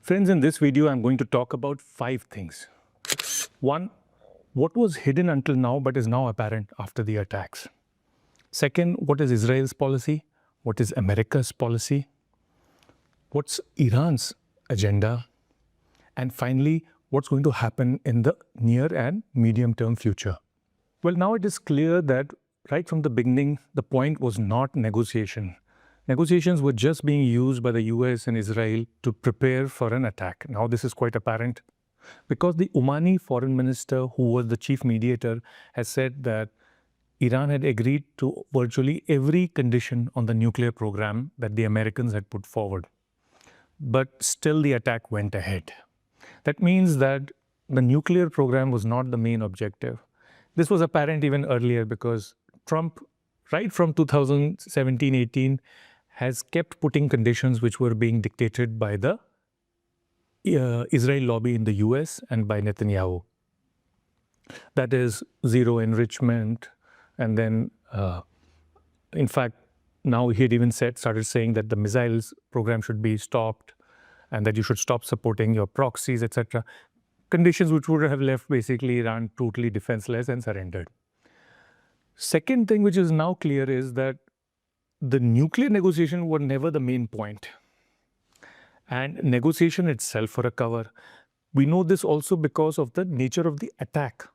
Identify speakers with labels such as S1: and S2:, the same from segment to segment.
S1: Friends, in this video, I'm going to talk about 5 things. 1. What was hidden until now but is now apparent after the attacks? Second, what is Israel's policy? What is America's policy? What's Iran's agenda? And finally, what's going to happen in the near and medium-term future? Well, now it is clear that right from the beginning, the point was not negotiation. Negotiations were just being used by the US and Israel to prepare for an attack. Now this is quite apparent because the Omani foreign minister, who was the chief mediator, has said that Iran had agreed to virtually every condition on the nuclear program that the Americans had put forward. But still the attack went ahead. That means that the nuclear program was not the main objective. This was apparent even earlier because Trump, right from 2017-18, has kept putting conditions which were being dictated by the Israel lobby in the US and by Netanyahu. That is zero enrichment, and then, in fact, now he had even started saying that the missiles program should be stopped and that you should stop supporting your proxies, etc. Conditions which would have left basically Iran totally defenseless and surrendered. Second thing which is now clear is that the nuclear negotiation were never the main point. And negotiation itself for a cover. We know this also because of the nature of the attack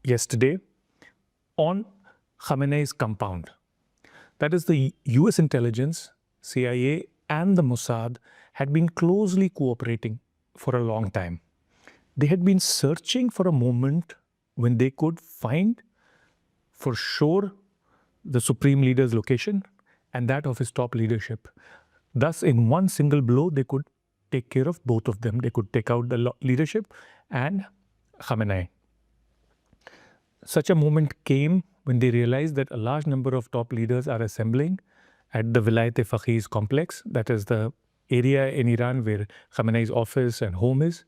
S1: yesterday on Khamenei's compound. That is, the US intelligence, CIA, and the Mossad had been closely cooperating for a long time. They had been searching for a moment when they could find for sure the supreme leader's location and that of his top leadership. Thus, in one single blow, they could take care of both of them. They could take out the leadership and Khamenei. Such a moment came when they realized that a large number of top leaders are assembling at the Vilayat-e-Faqih's complex. That is the area in Iran where Khamenei's office and home is.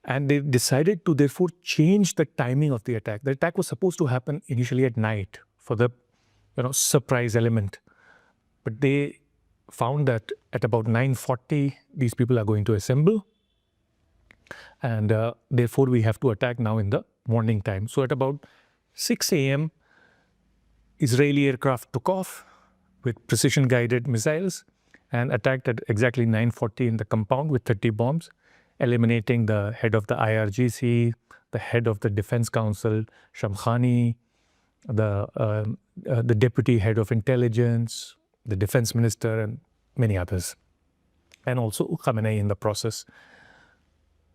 S1: And they decided to therefore change the timing of the attack. The attack was supposed to happen initially at night for the surprise element. But they found that at about 9:40, these people are going to assemble. And therefore, we have to attack now in the morning time. So at about 6 a.m., Israeli aircraft took off with precision-guided missiles and attacked at exactly 9:40 in the compound with 30 bombs, eliminating the head of the IRGC, the head of the Defense Council, Shamkhani, the deputy head of intelligence, the defense minister, and many others, and also Khamenei in the process.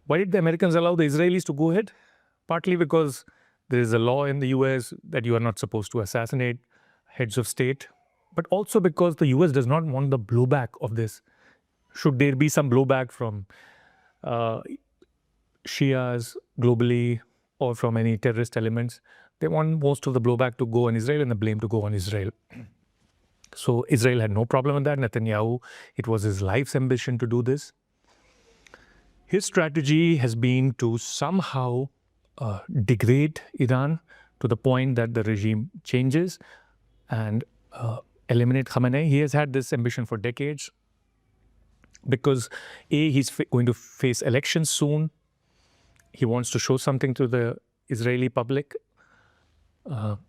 S1: Why did the Americans allow the Israelis to go ahead? Partly because there is a law in the US that you are not supposed to assassinate heads of state, but also because the US does not want the blowback of this. Should there be some blowback from Shias globally or from any terrorist elements, they want most of the blowback to go on Israel and the blame to go on Israel. So Israel had no problem with that. Netanyahu, it was his life's ambition to do this. His strategy has been to somehow degrade Iran to the point that the regime changes and eliminate Khamenei. He has had this ambition for decades because he's going to face elections soon. He wants to show something to the Israeli public.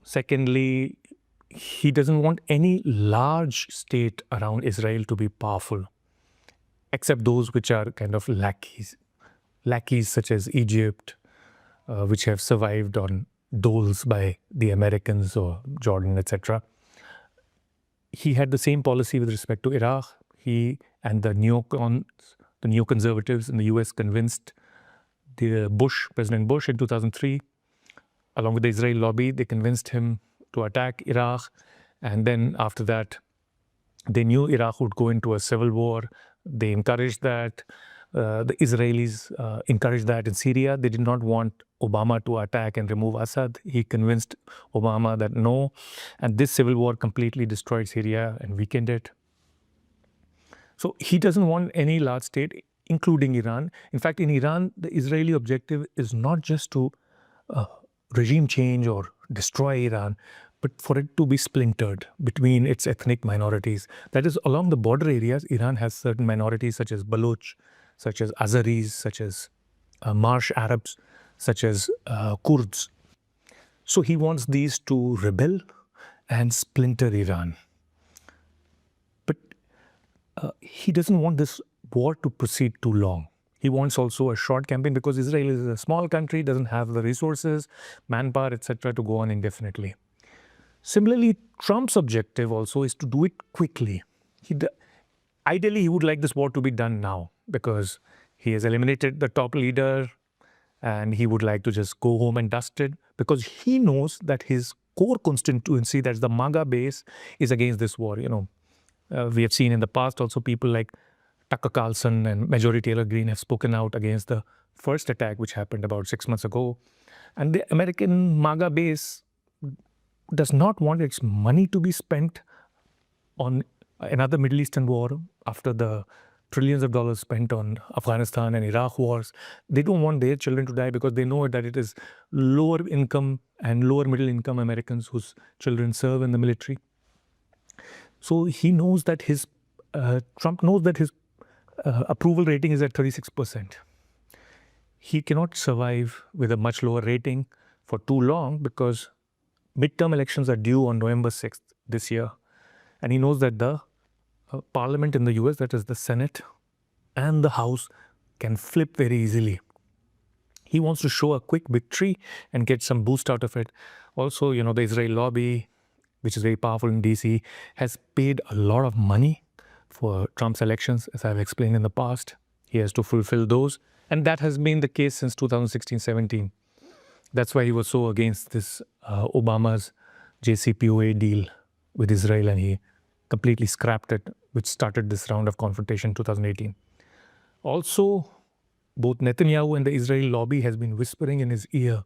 S1: Secondly, he doesn't want any large state around Israel to be powerful, except those which are kind of lackeys such as Egypt, which have survived on doles by the Americans or Jordan, etc. He had the same policy with respect to Iraq. He and the neoconservatives in the US convinced President Bush in 2003, along with the Israel lobby, they convinced him to attack Iraq. And then after that, they knew Iraq would go into a civil war. They encouraged that. The Israelis encouraged that in Syria. They did not want Obama to attack and remove Assad. He convinced Obama that no. And this civil war completely destroyed Syria and weakened it. So he doesn't want any large state, including Iran. In fact, in Iran, the Israeli objective is not just to regime change or destroy Iran, but but for it to be splintered between its ethnic minorities. That is, along the border areas, Iran has certain minorities such as Baloch, such as Azaris, such as Marsh Arabs, such as Kurds. So he wants these to rebel and splinter Iran. But he doesn't want this war to proceed too long. He wants also a short campaign because Israel is a small country, doesn't have the resources, manpower, etc. to go on indefinitely. Similarly, Trump's objective also is to do it quickly. Ideally, he would like this war to be done now because he has eliminated the top leader and he would like to just go home and dust it because he knows that his core constituency, that's the MAGA base, is against this war. We have seen in the past also people like Tucker Carlson and Marjorie Taylor Greene have spoken out against the first attack, which happened about 6 months ago. And the American MAGA base does not want its money to be spent on another Middle Eastern war after the trillions of dollars spent on Afghanistan and Iraq wars. They don't want their children to die because they know that it is lower income and lower middle income Americans whose children serve in the military. So he knows that Trump knows that his approval rating is at 36%. He cannot survive with a much lower rating for too long because midterm elections are due on November 6th this year. And he knows that the parliament in the US, that is the Senate and the House, can flip very easily. He wants to show a quick victory and get some boost out of it. Also, the Israel lobby, which is very powerful in DC, has paid a lot of money for Trump's elections, as I've explained in the past. He has to fulfill those. And that has been the case since 2016-17. That's why he was so against this Obama's JCPOA deal with Israel, and he completely scrapped it, which started this round of confrontation in 2018. Also, both Netanyahu and the Israel lobby has been whispering in his ear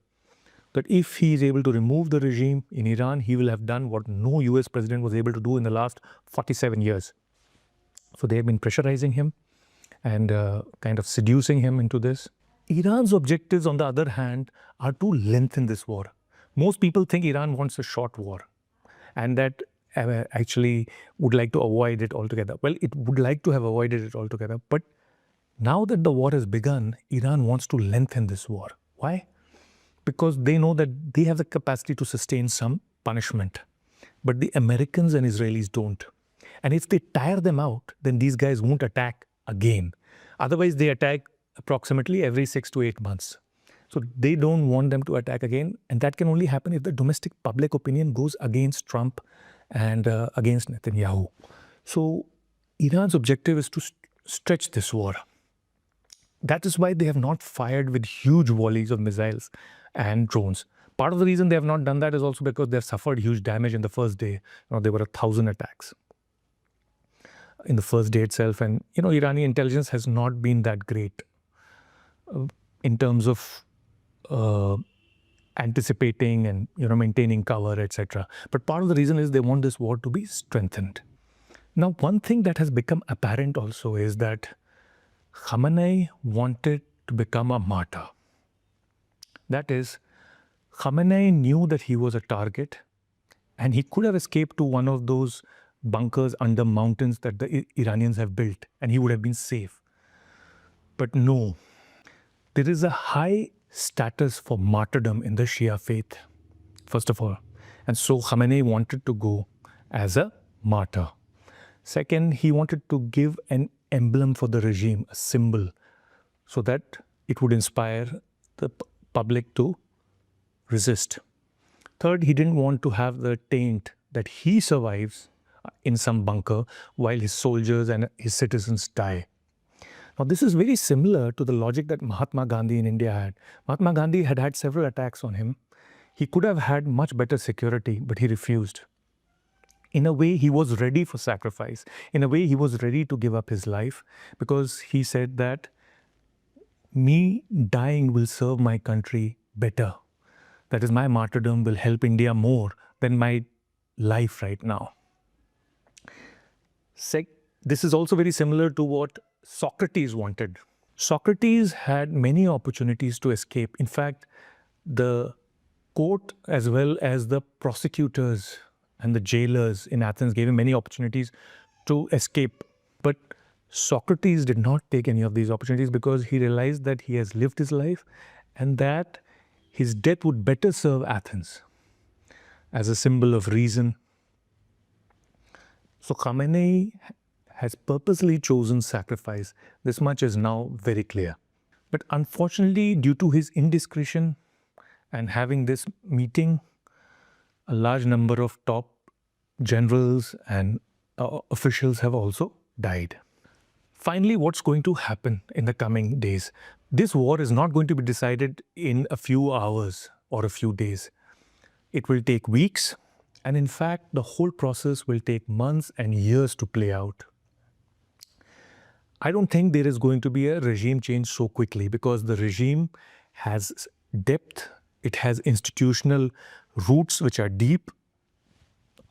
S1: that if he is able to remove the regime in Iran, he will have done what no US president was able to do in the last 47 years. So they have been pressurizing him and kind of seducing him into this. Iran's objectives, on the other hand, are to lengthen this war. Most people think Iran wants a short war and that actually would like to avoid it altogether. Well, it would like to have avoided it altogether. But now that the war has begun, Iran wants to lengthen this war. Why? Because they know that they have the capacity to sustain some punishment. But the Americans and Israelis don't. And if they tire them out, then these guys won't attack again. Otherwise, they attack approximately every 6 to 8 months. So they don't want them to attack again. And that can only happen if the domestic public opinion goes against Trump and against Netanyahu. So Iran's objective is to stretch this war. That is why they have not fired with huge volleys of missiles and drones. Part of the reason they have not done that is also because they have suffered huge damage in the first day. There were 1,000 attacks in the first day itself. And, Iranian intelligence has not been that great in terms of anticipating and, maintaining cover, etc. But part of the reason is they want this war to be strengthened. Now, one thing that has become apparent also is that Khamenei wanted to become a martyr. That is, Khamenei knew that he was a target and he could have escaped to one of those bunkers under mountains that the Iranians have built and he would have been safe. But no, there is a high status for martyrdom in the Shia faith, first of all. And so Khamenei wanted to go as a martyr. Second, he wanted to give an emblem for the regime, a symbol, so that it would inspire the public to resist. Third, he didn't want to have the taint that he survives in some bunker while his soldiers and his citizens die. Now, this is very similar to the logic that Mahatma Gandhi in India had. Mahatma Gandhi had had several attacks on him. He could have had much better security, but he refused. In a way, he was ready for sacrifice. In a way, he was ready to give up his life because he said that me dying will serve my country better. That is, my martyrdom will help India more than my life right now. This is also very similar to what Socrates wanted. Socrates had many opportunities to escape. In fact, the court as well as the prosecutors and the jailers in Athens gave him many opportunities to escape. But Socrates did not take any of these opportunities because he realized that he has lived his life and that his death would better serve Athens as a symbol of reason. So Khamenei has purposely chosen sacrifice. This much is now very clear. But unfortunately, due to his indiscretion and having this meeting, a large number of top generals and officials have also died. Finally, what's going to happen in the coming days? This war is not going to be decided in a few hours or a few days. It will take weeks, and in fact, the whole process will take months and years to play out. I don't think there is going to be a regime change so quickly because the regime has depth, it has institutional roots which are deep,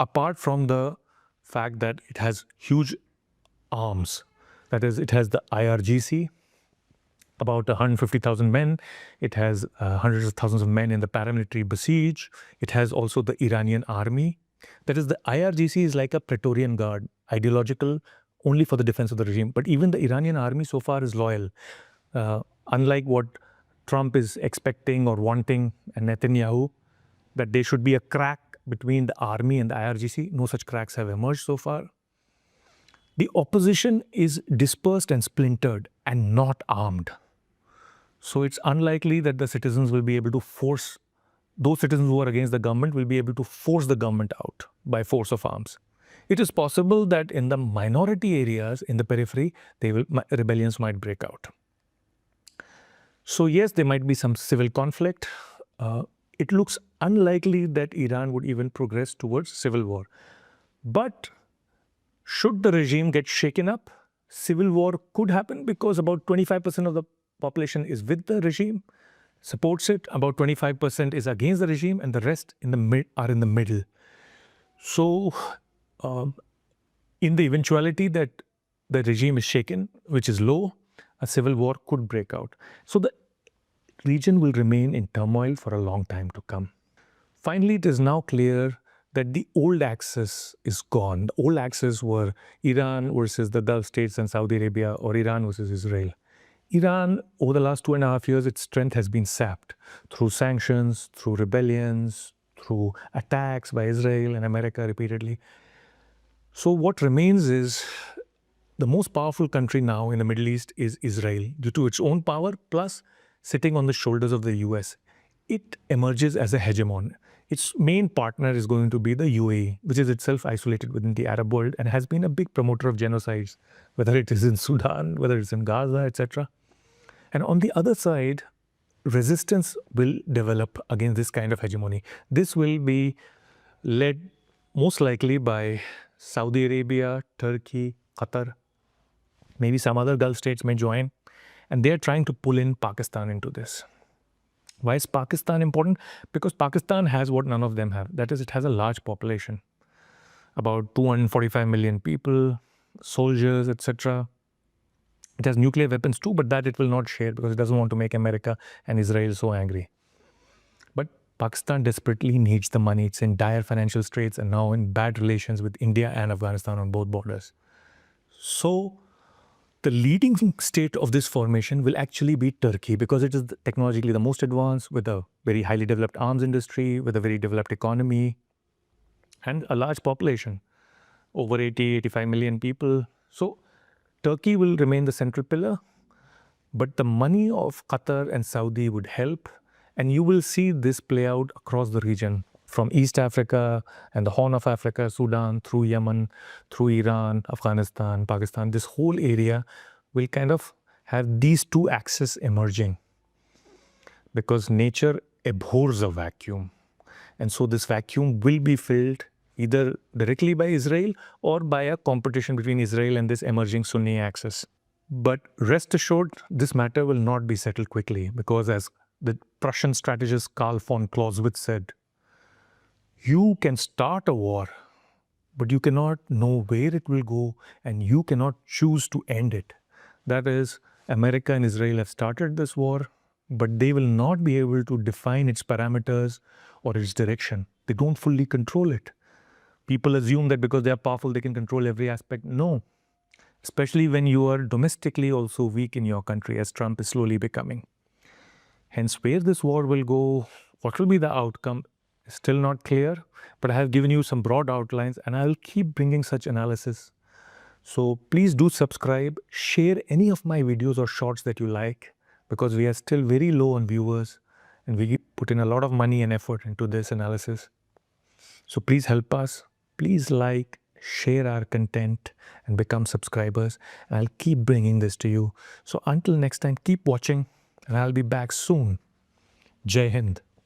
S1: apart from the fact that it has huge arms. That is, it has the IRGC, about 150,000 men. It has hundreds of thousands of men in the paramilitary Basij. It has also the Iranian army. That is, the IRGC is like a Praetorian Guard, ideological, only for the defense of the regime. But even the Iranian army so far is loyal. Unlike what Trump is expecting or wanting, and Netanyahu, that there should be a crack between the army and the IRGC. No such cracks have emerged so far. The opposition is dispersed and splintered and not armed. So it's unlikely that the citizens will be able to force, those citizens who are against the government will be able to force the government out by force of arms. It is possible that in the minority areas in the periphery, rebellions might break out. So yes, there might be some civil conflict. It looks unlikely that Iran would even progress towards civil war. But should the regime get shaken up, civil war could happen because about 25% of the population is with the regime, supports it, about 25% is against the regime, and the rest are in the middle. So in the eventuality that the regime is shaken, which is low, a civil war could break out. So the region will remain in turmoil for a long time to come. Finally, it is now clear that the old axis is gone. The old axis were Iran versus the Gulf states and Saudi Arabia, or Iran versus Israel. Iran, over the last 2.5 years, its strength has been sapped through sanctions, through rebellions, through attacks by Israel and America repeatedly. So what remains is the most powerful country now in the Middle East is Israel, due to its own power, plus sitting on the shoulders of the US. It emerges as a hegemon. Its main partner is going to be the UAE, which is itself isolated within the Arab world and has been a big promoter of genocides, whether it is in Sudan, whether it's in Gaza, etc. And on the other side, resistance will develop against this kind of hegemony. This will be led most likely by Saudi Arabia, Turkey, Qatar. Maybe some other Gulf states may join. And they are trying to pull in Pakistan into this. Why is Pakistan important? Because Pakistan has what none of them have. That is, it has a large population, about 245 million people, soldiers, etc. It has nuclear weapons too, but that it will not share because it doesn't want to make America and Israel so angry. But Pakistan desperately needs the money. It's in dire financial straits and now in bad relations with India and Afghanistan on both borders. So the leading state of this formation will actually be Turkey because it is technologically the most advanced, with a very highly developed arms industry, with a very developed economy and a large population, over 85 million people. So Turkey will remain the central pillar, but the money of Qatar and Saudi would help, and you will see this play out across the region, from East Africa and the Horn of Africa, Sudan, through Yemen, through Iran, Afghanistan, Pakistan. This whole area will kind of have these two axes emerging because nature abhors a vacuum. And so this vacuum will be filled either directly by Israel or by a competition between Israel and this emerging Sunni axis. But rest assured, this matter will not be settled quickly because, as the Prussian strategist Karl von Clausewitz said, you can start a war, but you cannot know where it will go and you cannot choose to end it. That is, America and Israel have started this war, but they will not be able to define its parameters or its direction. They don't fully control it. People assume that because they are powerful, they can control every aspect. No, especially when you are domestically also weak in your country, as Trump is slowly becoming. Hence, where this war will go, what will be the outcome, is still not clear. But I have given you some broad outlines, and I'll keep bringing such analysis. So please do subscribe, share any of my videos or shorts that you like, because we are still very low on viewers and we put in a lot of money and effort into this analysis. So please help us. Please like, share our content and become subscribers. And I'll keep bringing this to you. So until next time, keep watching and I'll be back soon. Jai Hind.